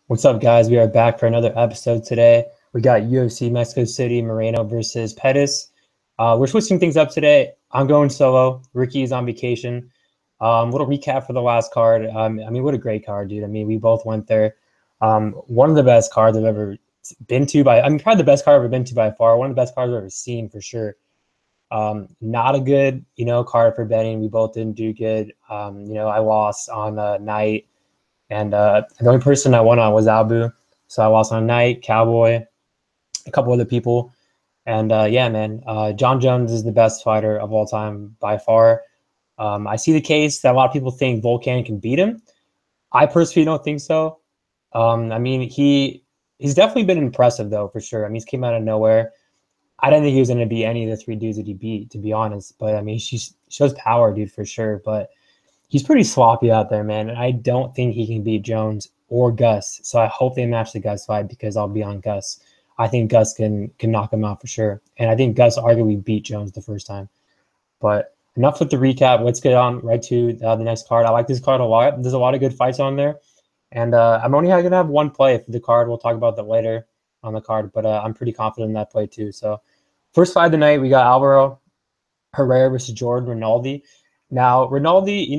What's up, guys? We are back for another episode today. We got UFC Mexico City, Moreno versus Pettis. We're switching things up today. I'm going solo. Ricky is on vacation. Little recap for the last card. What a great card, dude. We both went there. One of the best cards I've ever been to probably the best card I've ever been to by far. One of the best cards I've ever seen for sure. Not a good, card for betting. We both didn't do good. I lost on night. And the only person I won on was Alvey. So I lost on night, Cowboy, a couple other people. And John Jones is the best fighter of all time by far. I see the case that a lot of people think Volkan can beat him. I personally don't think so. He's definitely been impressive, though, for sure. He's came out of nowhere. I didn't think he was going to beat any of the three dudes that he beat, to be honest. But, he shows power, dude, for sure. But he's pretty sloppy out there, man. And I don't think he can beat Jones or Gus. So I hope they match the Gus fight because I'll be on Gus. I think Gus can knock him out for sure. And I think Gus arguably beat Jones the first time. But enough with the recap. Let's get on right to the next card. I like this card a lot. There's a lot of good fights on there. And I'm only going to have one play for the card. We'll talk about that later on the card. But I'm pretty confident in that play too. So first fight of the night, we got Herrera versus Jordan Rinaldi. Now, Rinaldi,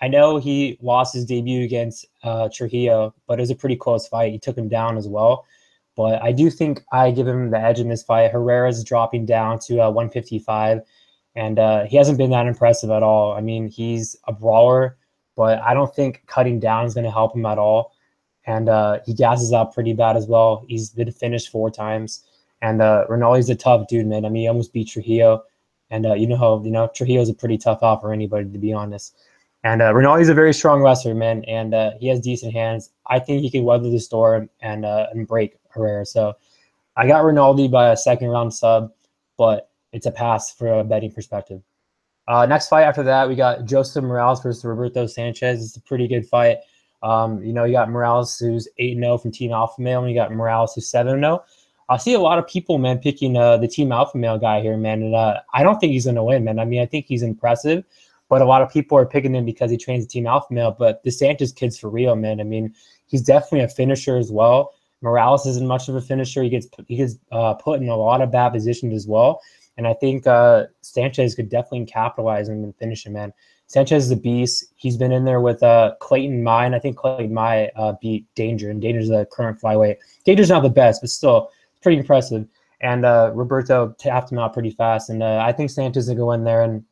I know he lost his debut against Trujillo, but it was a pretty close fight. He took him down as well. But I do think I give him the edge in this fight. Herrera's dropping down to 155, and he hasn't been that impressive at all. He's a brawler, but I don't think cutting down is going to help him at all. And he gasses out pretty bad as well. He's been finished 4 times. And Rinaldi's a tough dude, man. He almost beat Trujillo. And Trujillo's a pretty tough out for anybody, to be honest. And Rinaldi's a very strong wrestler, man, and he has decent hands. I think he can weather the storm and break Herrera. So I got Rinaldi by a second-round sub, but it's a pass for a betting perspective. Next fight after that, we got Joseph Morales versus Roberto Sanchez. It's a pretty good fight. You got Morales, who's 8-0 from Team Alpha Male, and you got Morales, who's 7-0. I see a lot of people, man, picking the Team Alpha Male guy here, man. And I don't think he's going to win, man. I think he's impressive, but a lot of people are picking him because he trains the Team Alpha Male. But the Sanchez kid's for real, man. He's definitely a finisher as well. Morales isn't much of a finisher. He gets put in a lot of bad positions as well. And I think Sanchez could definitely capitalize him and finish him, man. Sanchez is a beast. He's been in there with Clayton Mai, and I think Clayton Mai beat Danger, and Danger's the current flyweight. Danger's not the best, but still pretty impressive. And Roberto tapped him out pretty fast. And I think Sanchez will go in there and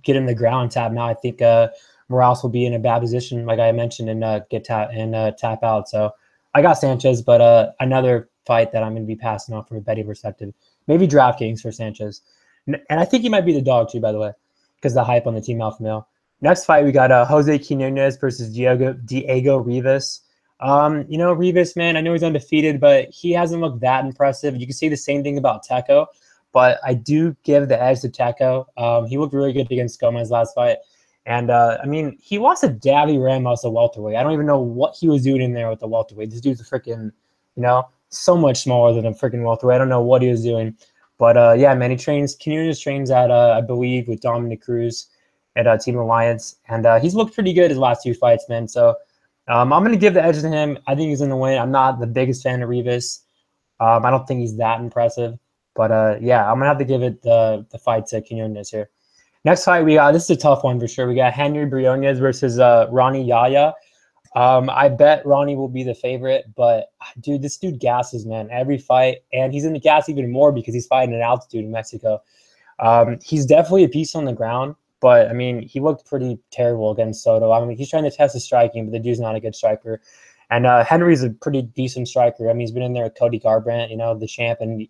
get him the ground tap. Now I think Morales will be in a bad position, like I mentioned, and get tap out. So I got Sanchez, but another fight that I'm going to be passing on from a betting perspective. Maybe DraftKings for Sanchez. And I think he might be the dog too, by the way, because the hype on the Team Alpha Male. Next fight, we got Jose Quinonez versus Diego Rivas. Rivas, man, I know he's undefeated, but he hasn't looked that impressive. You can say the same thing about Teco, but I do give the edge to Teco. He looked really good against Gomez last fight. And, he lost to Davy Ramos, a welterweight. I don't even know what he was doing in there with the welterweight. This dude's a freaking, so much smaller than a freaking welterweight. I don't know what he was doing. But, Quionez trains at, I believe, with Dominic Cruz at Team Alliance. And he's looked pretty good his last 2 fights, man. So, I'm going to give the edge to him. I think he's going to win. I'm not the biggest fan of Rivas. I don't think he's that impressive. But, I'm going to have to give it the fight to Quionez here. Next fight, this is a tough one for sure. We got Henry Briones versus Ronnie Yaya. I bet Ronnie will be the favorite. But, dude, this dude gasses, man, every fight. And he's in the gas even more because he's fighting at altitude in Mexico. He's definitely a piece on the ground. But, he looked pretty terrible against Soto. He's trying to test his striking, but the dude's not a good striker. And Henry's a pretty decent striker. He's been in there with Cody Garbrandt, the champ, and,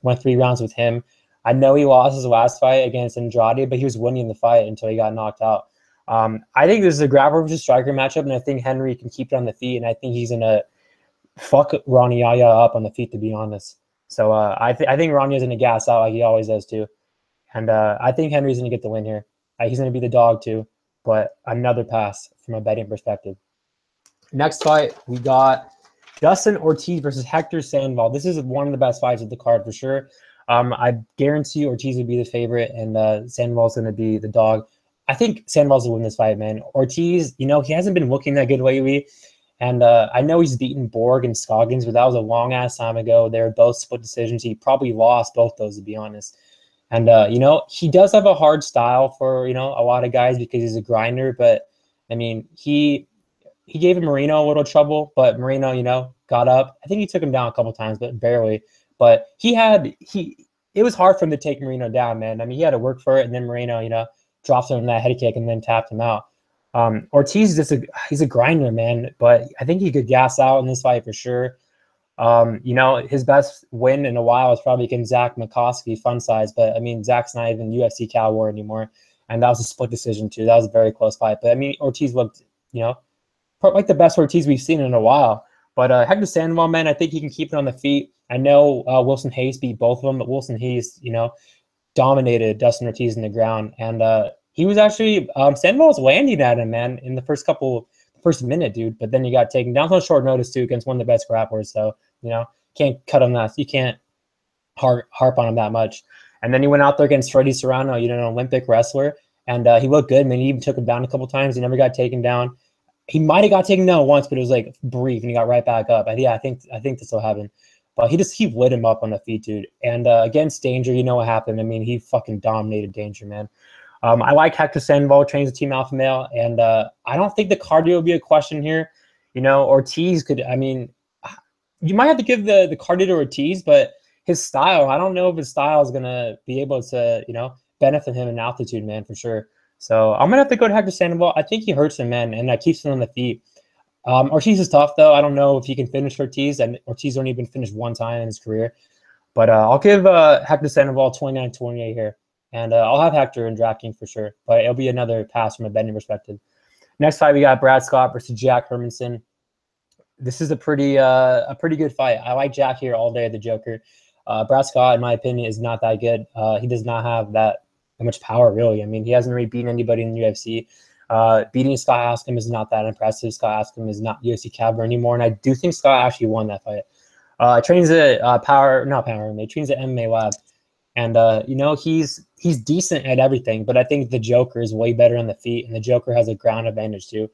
went 3 rounds with him. I know he lost his last fight against Andrade, but he was winning the fight until he got knocked out. I think this is a grappler versus striker matchup, and I think Henry can keep it on the feet, and I think he's going to fuck Ronnie Yaya up on the feet, to be honest. So I think Ronnie's going to gas out like he always does, too. And I think Henry's going to get the win here. He's going to be the dog too, but another pass from a betting perspective. Next fight, we got Dustin Ortiz versus Hector Sandoval. This is one of the best fights of the card for sure. I guarantee Ortiz will be the favorite, and Sandoval's going to be the dog. I think Sandoval's will win this fight, man. Ortiz, he hasn't been looking that good lately, And I know he's beaten Borg and Scoggins, but that was a long ass time ago. They were both split decisions. He probably lost both those, to be honest. And you know, he does have a hard style for, you know, a lot of guys because he's a grinder. But I mean, he gave Moreno a little trouble, but Moreno, you know, got up. I think he took him down a couple times, but barely. But it was hard for him to take Moreno down, man. I mean, he had to work for it, and then Moreno, you know, dropped him in that head kick and then tapped him out. Ortiz is he's a grinder, man, but I think he could gas out in this fight for sure. You know, his best win in a while was probably against Zach McCoskey, fun size, but I mean, Zach's not even UFC Cowboy anymore, and that was a split decision too. That was a very close fight, but I mean, Ortiz looked, you know, like the best Ortiz we've seen in a while. But Hector Sandoval, man, I think he can keep it on the feet. I know Wilson Hayes beat both of them, but Wilson Hayes, you know, dominated Dustin Ortiz in the ground, and he was actually Sandoval was landing at him, man, in the first minute, dude. But then he got taken down on short notice too against one of the best grapplers. So you know, can't cut him that. You can't harp on him that much. And then he went out there against Freddie Serrano, you know, an Olympic wrestler, and he looked good. I mean, he even took him down a couple times. He never got taken down. He might have got taken down once, but it was like brief, and he got right back up. Yeah, I think this will happen. But he lit him up on the feet, dude. And against Danger, you know what happened. I mean, he fucking dominated Danger, man. I like Hector Sandoval, trains the Team Alpha Male, and I don't think the cardio will be a question here. You know, Ortiz could, I mean, you might have to give the cardio to Ortiz, but his style, I don't know if his style is going to be able to, you know, benefit him in altitude, man, for sure. So I'm going to have to go to Hector Sandoval. I think he hurts him, man, and that keeps him on the feet. Ortiz is tough, though. I don't know if he can finish Ortiz, and Ortiz only been finished one time in his career. But I'll give Hector Sandoval 29-28 here. And I'll have Hector in DraftKings for sure. But it'll be another pass from a betting perspective. Next fight, we got Brad Scott versus Jack Hermanson. This is a pretty good fight. I like Jack here all day, the Joker. Brad Scott, in my opinion, is not that good. He does not have that much power, really. I mean, he hasn't really beaten anybody in the UFC. Beating Scott Askham is not that impressive. Scott Askham is not UFC caliber anymore, and I do think Scott actually won that fight. Trains at trains at MMA Lab, and you know, he's decent at everything, but I think the Joker is way better on the feet, and the Joker has a ground advantage too.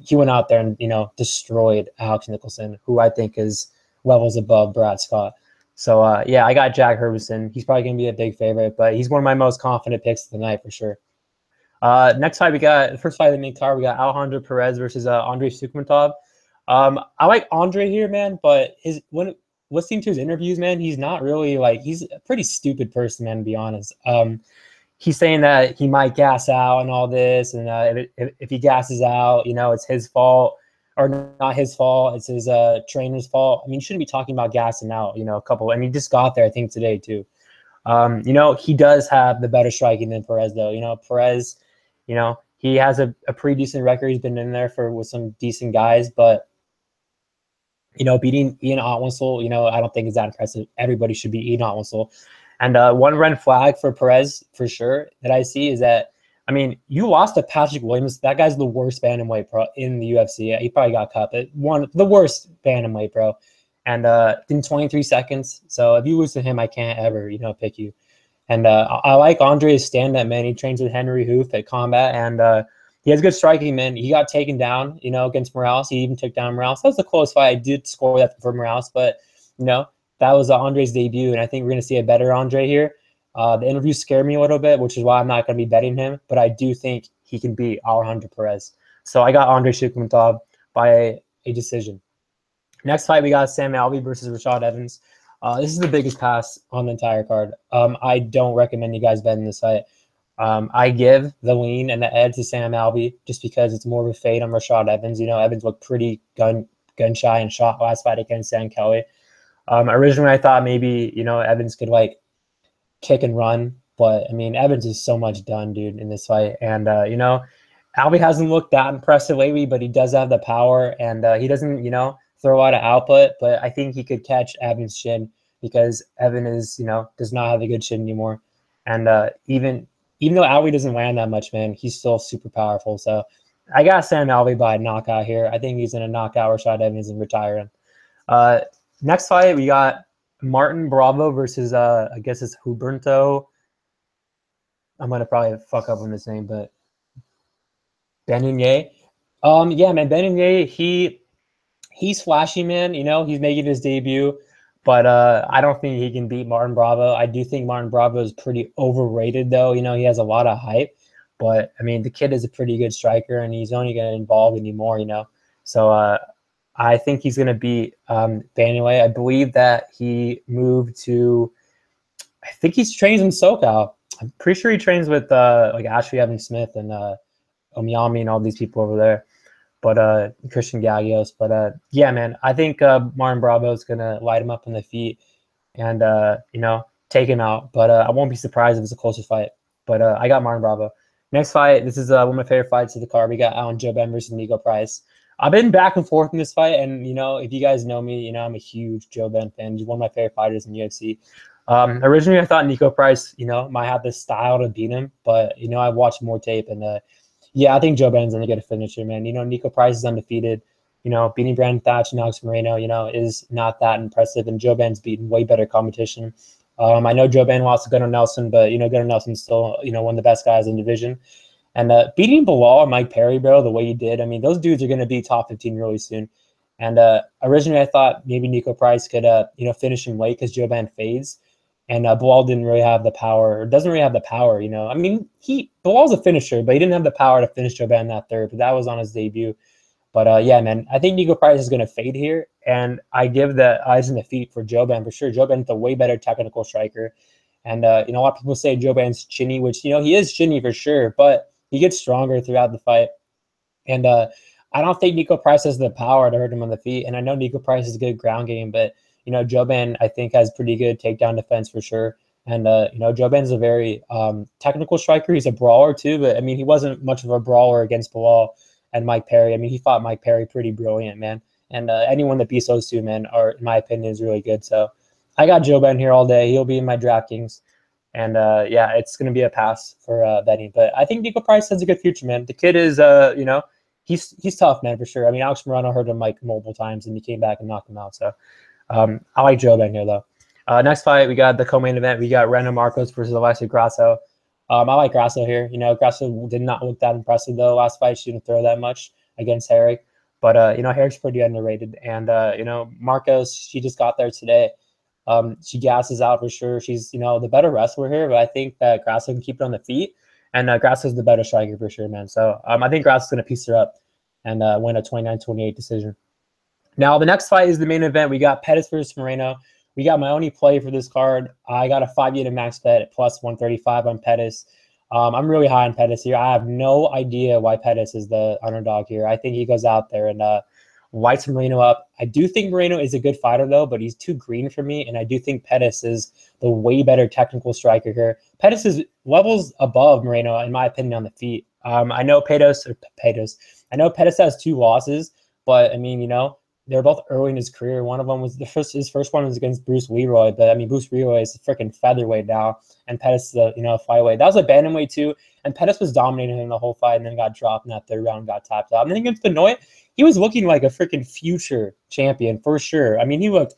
He went out there and, you know, destroyed Alex Nicholson, who I think is levels above Brad Scott. So yeah, I got Jack Hermanson. He's probably gonna be a big favorite, but he's one of my most confident picks of the night for sure. Next fight, we got the first fight of the main card. We got Alejandro Perez versus Andrei Sukhamthath. I like Andre here, man, but listening to his interviews, man, he's not really like, he's a pretty stupid person, man, to be honest. He's saying that he might gas out and all this, and if he gasses out, you know, it's his fault, or not his fault, it's his trainer's fault. I mean, you shouldn't be talking about gassing out, you know, and he just got there, I think, today too. You know, he does have the better striking than Perez, though. You know, Perez, you know, he has a pretty decent record. He's been in there with some decent guys, but, you know, beating Ian Otwinsel, you know, I don't think is that impressive. Everybody should be Ian Otwinsel. And one red flag for Perez, for sure, that I see is that, I mean, you lost to Patrick Williams. That guy's the worst bantamweight pro in the UFC. He probably got cut, but the worst bantamweight pro. And in 23 seconds. So if you lose to him, I can't ever, you know, pick you. And I like Andre's stand-up, man. He trains with Henry Hoof at Combat, and he has good striking, man. He got taken down, you know, against Morales. He even took down Morales. That was a close fight. I did score that for Morales, but, you know, that was Andre's debut, and I think we're going to see a better Andre here. The interview scared me a little bit, which is why I'm not going to be betting him, but I do think he can beat Alejandro Perez. So I got Andre Sukhamthath by a decision. Next fight, we got Sam Alvey versus Rashad Evans. This is the biggest pass on the entire card. I don't recommend you guys betting this fight. I give the lean and the edge to Sam Alvey just because it's more of a fade on Rashad Evans. You know, Evans looked pretty gun shy and shot last fight against Sam Kelly. Originally, I thought maybe, you know, Evans could, like, kick and run, but, I mean, Evans is so much done, dude, in this fight. And, you know, Alvey hasn't looked that impressive lately, but he does have the power, and he doesn't, you know, throw a lot of output, but I think he could catch Evans' shin because Evan is, you know, does not have a good shin anymore. And even though Alvey doesn't land that much, man, he's still super powerful. So I got Sam Alvey by a knockout here. I think he's going to knock out Rashad Evans and retire him. Next fight, we got Martin Bravo versus, I guess it's Huberto. I'm going to probably fuck up on this name, but Bandenay. Yeah, man, Bandenay, he's flashy, man. You know, he's making his debut, but I don't think he can beat Martin Bravo. I do think Martin Bravo is pretty overrated, though. You know, he has a lot of hype, but I mean, the kid is a pretty good striker, and he's only going to evolve anymore. You know, so I think he's going to beat Bandenay. I believe that he moved to. I think he trains in SoCal. I'm pretty sure he trains with like Ashley Evans Smith and Omiyami and all these people over there. But Christian Gagios. But yeah, man, I think Martin Bravo is gonna light him up on the feet and you know, take him out. But I won't be surprised if it's a closer fight. But I got Martin Bravo. Next fight, this is one of my favorite fights of the card. We got Alan Jouban versus Niko Price. I've been back and forth in this fight, and you know, if you guys know me, you know I'm a huge Jouban fan. He's one of my favorite fighters in UFC. Originally, I thought Niko Price, you know, might have the style to beat him, but you know, I watched more tape, and yeah, I think Jouban's gonna get a finisher, man. You know, Niko Price is undefeated. You know, beating Brandon Thatch and Alex Moreno, you know, is not that impressive, and Jouban's beaten way better competition. I know Jouban lost to Gunnar Nelson, but you know, Gunnar Nelson's still, you know, one of the best guys in the division. And beating Bilal and Mike Perry, bro, the way you did, I mean, those dudes are going to be top 15 really soon. And originally, I thought maybe Niko Price could, you know, finish him late because Jouban fades. And Bilal didn't really have the power, or doesn't really have the power, you know. I mean, Bilal's a finisher, but he didn't have the power to finish Jouban in that third. But that was on his debut. But yeah, man, I think Niko Price is going to fade here. And I give the eyes and the feet for Jouban for sure. Jouban's a way better technical striker. And, you know, a lot of people say Jouban's chinny, which, you know, he is chinny for sure. But he gets stronger throughout the fight. And I don't think Niko Price has the power to hurt him on the feet. And I know Niko Price is a good ground game, but, you know, Jouban, I think, has pretty good takedown defense for sure. And, you know, Jouban's a very technical striker. He's a brawler, too. But, I mean, he wasn't much of a brawler against Bilal and Mike Perry. I mean, he fought Mike Perry pretty brilliant, man. And anyone that beats those two, man, are, in my opinion, is really good. So I got Jouban here all day. He'll be in my DraftKings. And yeah, it's going to be a pass for betting. But I think Niko Price has a good future, man. The kid is, you know, he's tough, man, for sure. I mean, Alex Moreno hurt him like multiple times, and he came back and knocked him out. So I like Jouban here, though. Next fight, we got the co-main event. We got Renan Markos versus Alvey Grasso. I like Grasso here. You know, Grasso did not look that impressive, though. Last fight, she didn't throw that much against Harry. But, you know, Harry's pretty underrated. And, you know, Markos, she just got there today. She gasses out for sure. She's, you know, the better wrestler here, but I think that Grasso can keep it on the feet, and Grasso's the better striker for sure, man. So I think Grasso's going to piece her up and win a 29-28 decision. Now, the next fight is the main event. We got Pettis versus Moreno. We got my only play for this card. I got a 5-unit max bet at plus 135 on Pettis. I'm really high on Pettis here. I have no idea why Pettis is the underdog here. I think he goes out there and lights Moreno up. I do think Moreno is a good fighter, though, but he's too green for me, and I do think Pettis is the way better technical striker here. Pettis is levels above Moreno, in my opinion, on the feet. I know Pettis has 2 losses, but, I mean, you know, they're both early in his career. One of them was his first one was against Bruce Leroy, but, I mean, Bruce Leroy is a freaking featherweight now, and Pettis is a, you know, flyweight. That was a bantamweight, too, and Pettis was dominating him the whole fight and then got dropped in that third round, got tapped out. And then against Benoit, he was looking like a freaking future champion for sure. I mean, he looked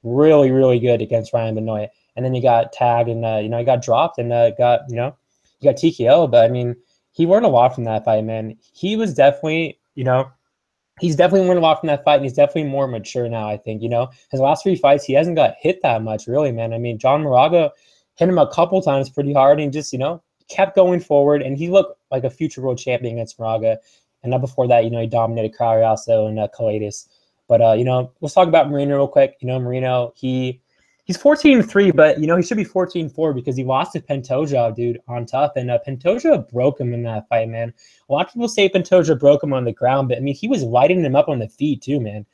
really, really good against Ryan Benoit. And then he got tagged and, you know, he got dropped and got, you know, he got TKO. But, I mean, he learned a lot from that fight, man. He was definitely, you know, he's definitely learned a lot from that fight, and he's definitely more mature now, I think. You know, his last 3 fights, he hasn't got hit that much, really, man. I mean, John Moraga hit him a couple times pretty hard and just, you know, kept going forward. And he looked like a future world champion against Moraga. And now before that, you know, he dominated Crowley also and Coates. But, you know, let's talk about Moreno real quick. You know, Moreno, he's 14-3, but, you know, he should be 14-4 because he lost to Pantoja, dude, on tough. And Pantoja broke him in that fight, man. A lot of people say Pantoja broke him on the ground, but, I mean, he was lighting him up on the feet too, man.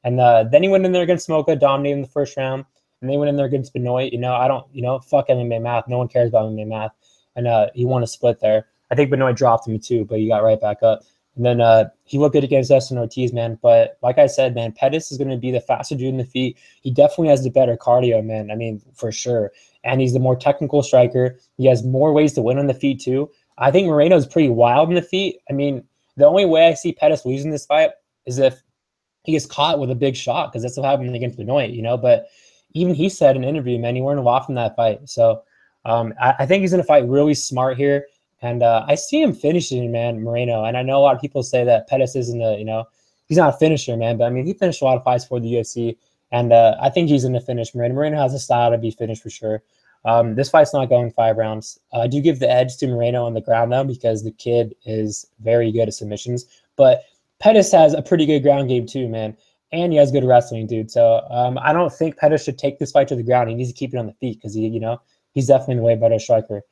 And then he went in there against Smoka, dominated in the first round. And they went in there against Benoit. You know, fuck MMA math. No one cares about MMA math. And he won a split there. I think Benoit dropped him too, but he got right back up. And then he looked good against Dustin Ortiz, man. But like I said, man, Pettis is going to be the faster dude in the feet. He definitely has the better cardio, man. I mean, for sure. And he's the more technical striker. He has more ways to win on the feet, too. I think Moreno is pretty wild in the feet. I mean, the only way I see Pettis losing this fight is if he gets caught with a big shot, because that's what happened against Benoit, you know. But even he said in an interview, man, he learned a lot from that fight. So I think he's going to fight really smart here. And I see him finishing, man, Moreno. And I know a lot of people say that Pettis isn't a, you know, he's not a finisher, man. But I mean, he finished a lot of fights for the UFC, and I think he's going to finish Moreno. Moreno has a style to be finished for sure. This fight's not going 5 rounds. I do give the edge to Moreno on the ground though, because the kid is very good at submissions. But Pettis has a pretty good ground game too, man. And he has good wrestling, dude. So I don't think Pettis should take this fight to the ground. He needs to keep it on the feet because he's definitely the way better striker.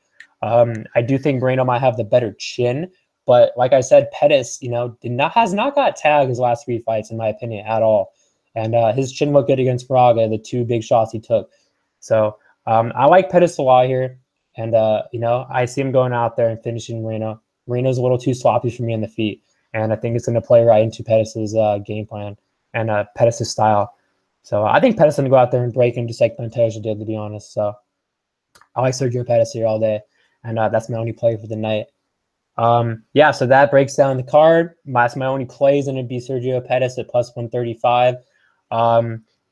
I do think Moreno might have the better chin, but like I said, Pettis, has not got tagged his last 3 fights in my opinion at all. And his chin looked good against Braga, the 2 big shots he took. So I like Pettis a lot here, and I see him going out there and finishing Moreno. Moreno's a little too sloppy for me on the feet, and I think it's going to play right into Pettis's game plan and Pettis' style. So I think Pettis is going to go out there and break him just like Pantoja did, to be honest. So I like Sergio Pettis here all day, and that's my only play for the night. Yeah, so that breaks down the card. My only play is going to be Sergio Pettis at plus 135.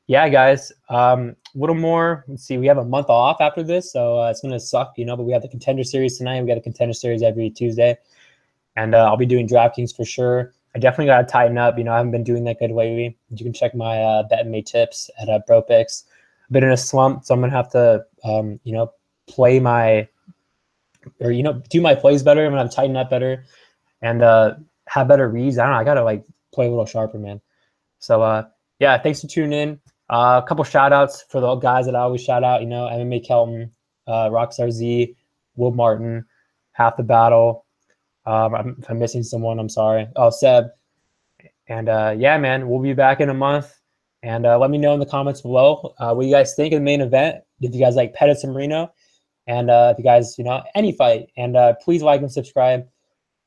Yeah, guys, a little more. Let's see, we have a month off after this, so it's going to suck, but we have the Contender Series tonight. We got a Contender Series every Tuesday, and I'll be doing DraftKings for sure. I definitely got to tighten up. I haven't been doing that good lately. You can check my bet and made tips at BroPicks. I've been in a slump, so I'm going to have to, play my – or, do my plays better. I'm going to have to tighten up better and have better reads. I don't know. I got to, play a little sharper, man. So, yeah, thanks for tuning in. A couple shout-outs for the guys that I always shout out, MMA Kelton, Rockstar Z, Will Martin, Half the Battle. If I'm missing someone, I'm sorry. Oh, Seb. And, yeah, man, we'll be back in a month. And let me know in the comments below what you guys think of the main event. If you guys like Pettis and Marino. And if you guys, any fight. And please like and subscribe.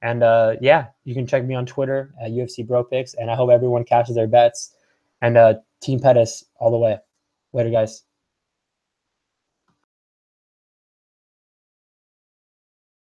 And, yeah, you can check me on Twitter at UFC BroPicks. And I hope everyone cashes their bets. And Team Pettis all the way. Later, guys.